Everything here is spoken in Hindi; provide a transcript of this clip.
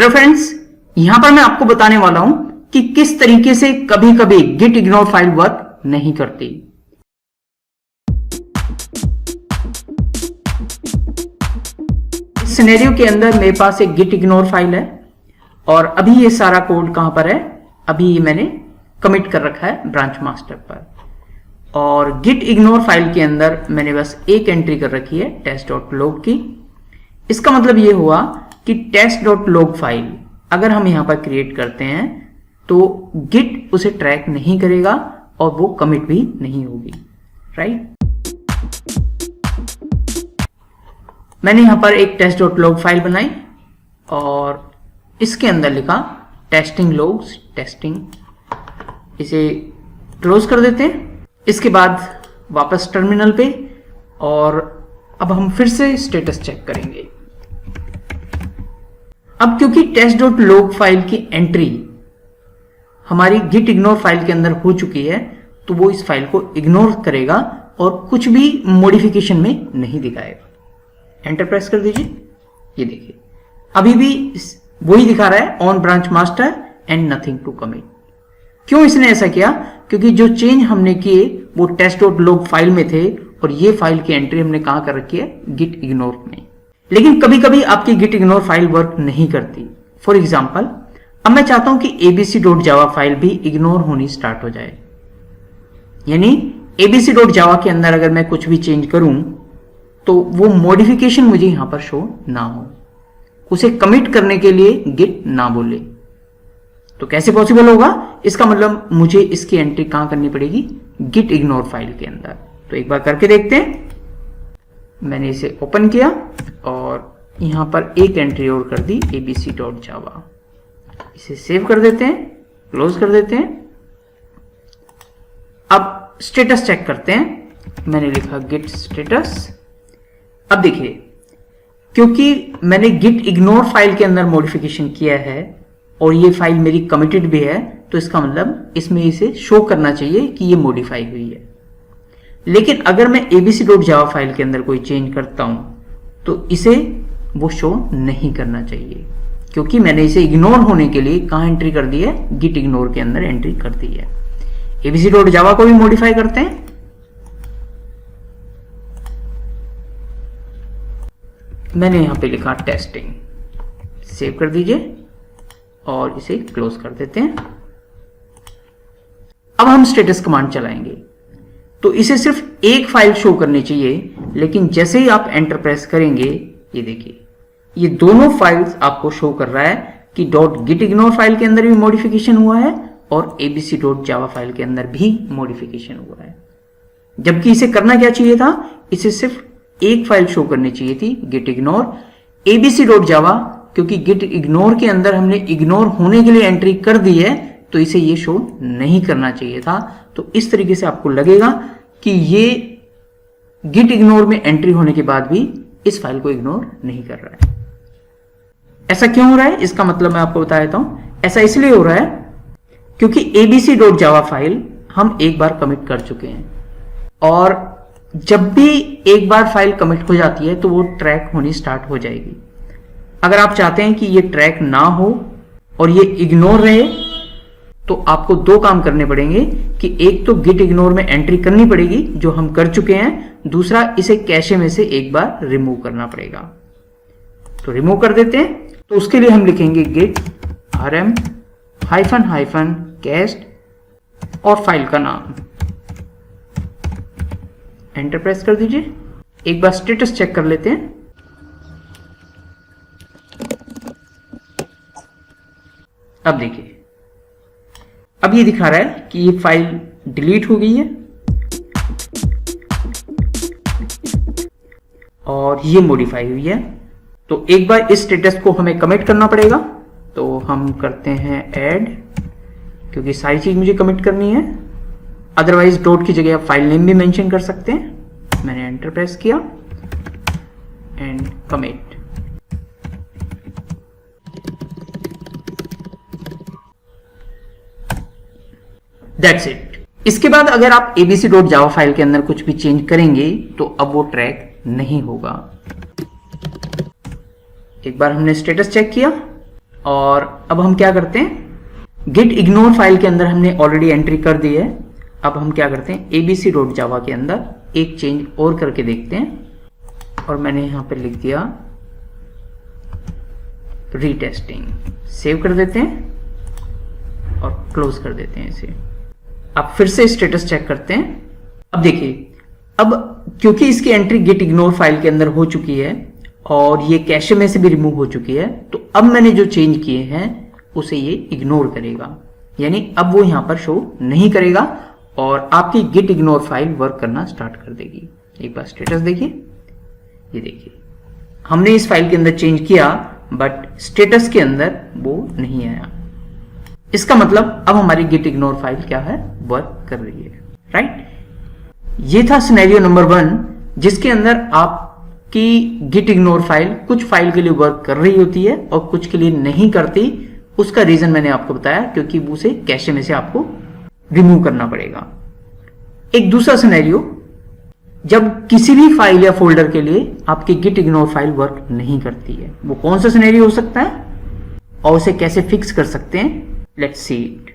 हेलो फ्रेंड्स, यहां पर मैं आपको बताने वाला हूं कि किस तरीके से कभी कभी गिट इग्नोर फाइल वर्क नहीं करती। इस सिनेरियो के अंदर मेरे पास एक गिट इग्नोर फाइल है और अभी ये सारा कोड कहां पर है, अभी ये मैंने कमिट कर रखा है ब्रांच मास्टर पर। और गिट इग्नोर फाइल के अंदर मैंने बस एक एंट्री कर रखी है test.log की। इसका मतलब ये हुआ कि test.log फाइल अगर हम यहां पर क्रिएट करते हैं तो गिट उसे ट्रैक नहीं करेगा और वो कमिट भी नहीं होगी, राइट। मैंने यहां पर एक test.log फाइल बनाई और इसके अंदर लिखा टेस्टिंग लोग्स टेस्टिंग। इसे क्लोज कर देते हैं। इसके बाद वापस टर्मिनल पे और अब हम फिर से स्टेटस चेक करेंगे। अब क्योंकि test.log फाइल की एंट्री हमारी गिट इग्नोर फाइल के अंदर हो चुकी है तो वो इस फाइल को इग्नोर करेगा और कुछ भी मॉडिफिकेशन में नहीं दिखाएगा। एंटर प्रेस कर दीजिए, ये देखिए अभी भी वही दिखा रहा है on branch master and nothing to commit. क्यों इसने ऐसा किया? क्योंकि जो चेंज हमने किए वो test.log फाइल में थे और ये फाइल की एंट्री हमने कहां कर रखी है, गिट इग्नोर में। लेकिन कभी कभी आपकी गिट इग्नोर फाइल वर्क नहीं करती। फॉर एग्जाम्पल, अब मैं चाहता हूं कि abc.java फाइल भी इग्नोर होनी स्टार्ट हो जाए। यानी abc.java के अंदर अगर मैं कुछ भी चेंज करूं तो वो मॉडिफिकेशन मुझे यहां पर शो ना हो, उसे कमिट करने के लिए गिट ना बोले। तो कैसे पॉसिबल होगा? इसका मतलब मुझे इसकी एंट्री कहां करनी पड़ेगी, गिट इग्नोर फाइल के अंदर। तो एक बार करके देखते हैं। मैंने इसे ओपन किया और यहां पर एक एंट्री और कर दी abc.java। इसे सेव कर देते हैं, क्लोज कर देते हैं। अब स्टेटस चेक करते हैं। मैंने लिखा गिट स्टेटस। अब देखिए, क्योंकि मैंने गिट इग्नोर फाइल के अंदर मॉडिफिकेशन किया है और ये फाइल मेरी कमिटेड भी है तो इसका मतलब इसमें इसे शो करना चाहिए कि ये मॉडिफाई हुई है। लेकिन अगर मैं abc.java फाइल के अंदर कोई चेंज करता हूं तो इसे वो शो नहीं करना चाहिए, क्योंकि मैंने इसे इग्नोर होने के लिए कहां एंट्री कर दी है, गिट इग्नोर के अंदर एंट्री कर दी है। abc.java को भी मॉडिफाई करते हैं। मैंने यहां पे लिखा टेस्टिंग, सेव कर दीजिए और इसे क्लोज कर देते हैं। अब हम स्टेटस कमांड चलाएंगे तो इसे सिर्फ एक फाइल शो करनी चाहिए, लेकिन जैसे ही आप एंटर प्रेस करेंगे ये देखिए ये दोनों फाइल्स आपको शो कर रहा है कि .gitignore फाइल के अंदर भी मॉडिफिकेशन हुआ है और abc.java फाइल के अंदर भी मॉडिफिकेशन हुआ है। जबकि इसे करना क्या चाहिए था, इसे सिर्फ एक फाइल शो करनी चाहिए थी, gitignore abc.java। क्योंकि गिट इग्नोर के अंदर हमने इग्नोर होने के लिए एंट्री कर दी है तो इसे ये शो नहीं करना चाहिए था। तो इस तरीके से आपको लगेगा कि ये गिट इग्नोर में एंट्री होने के बाद भी इस फाइल को इग्नोर नहीं कर रहा है। ऐसा क्यों हो रहा है, इसका मतलब मैं आपको बता देता हूं। ऐसा इसलिए हो रहा है क्योंकि abc.java फाइल हम एक बार कमिट कर चुके हैं और जब भी एक बार फाइल कमिट हो जाती है तो वो ट्रैक होनी स्टार्ट हो जाएगी। अगर आप चाहते हैं कि ये ट्रैक ना हो और ये इग्नोर रहे तो आपको दो काम करने पड़ेंगे कि एक तो गिट इग्नोर में एंट्री करनी पड़ेगी जो हम कर चुके हैं, दूसरा इसे कैशे में से एक बार रिमूव करना पड़ेगा। तो रिमूव कर देते हैं। तो उसके लिए हम लिखेंगे git rm -- cached और फाइल का नाम। एंटर प्रेस कर दीजिए। एक बार स्टेटस चेक कर लेते हैं। अब देखिए, अब ये दिखा रहा है कि ये फाइल डिलीट हो गई है और ये मॉडिफाई हुई है। तो एक बार इस स्टेटस को हमें कमिट करना पड़ेगा। तो हम करते हैं ऐड, क्योंकि सारी चीज मुझे कमिट करनी है। अदरवाइज डॉट की जगह आप फाइल नेम भी मेंशन कर सकते हैं। मैंने एंटर प्रेस किया एंड कमिट। That's it. इसके बाद अगर आप abc.java फाइल के अंदर कुछ भी चेंज करेंगे तो अब वो ट्रैक नहीं होगा। एक बार हमने स्टेटस चेक किया और अब हम क्या करते हैं, गिट इग्नोर फाइल के अंदर हमने ऑलरेडी एंट्री कर दी है। अब हम क्या करते हैं, abc.java के अंदर एक चेंज और करके देखते हैं और मैंने यहां पर लिख दिया रीटेस्टिंग। सेव कर देते हैं और क्लोज कर देते हैं इसे। अब फिर से स्टेटस चेक करते हैं। अब देखिए, अब क्योंकि इसकी एंट्री गिट इग्नोर फाइल के अंदर हो चुकी है और ये कैशे में से भी रिमूव हो चुकी है, तो अब मैंने जो चेंज किए हैं उसे ये इग्नोर करेगा, यानी अब वो यहां पर शो नहीं करेगा और आपकी गिट इग्नोर फाइल वर्क करना स्टार्ट कर देगी। एक बार स्टेटस देखिए, ये देखिए हमने इस फाइल के अंदर चेंज किया बट स्टेटस के अंदर वो नहीं आया। इसका मतलब अब हमारी गिट इग्नोर फाइल क्या है, वर्क कर रही है, राइट। ये था सिनेरियो नंबर 1, जिसके अंदर आपकी गिट इग्नोर फाइल कुछ फाइल के लिए वर्क कर रही होती है और कुछ के लिए नहीं करती। उसका रीजन मैंने आपको बताया, क्योंकि उसे कैशे में से आपको रिमूव करना पड़ेगा। एक दूसरा सिनेरियो, जब किसी भी फाइल या फोल्डर के लिए आपकी गिट इग्नोर फाइल वर्क नहीं करती है, वो कौन सा सिनेरियो हो सकता है और उसे कैसे फिक्स कर सकते हैं, लेट्स सी इट।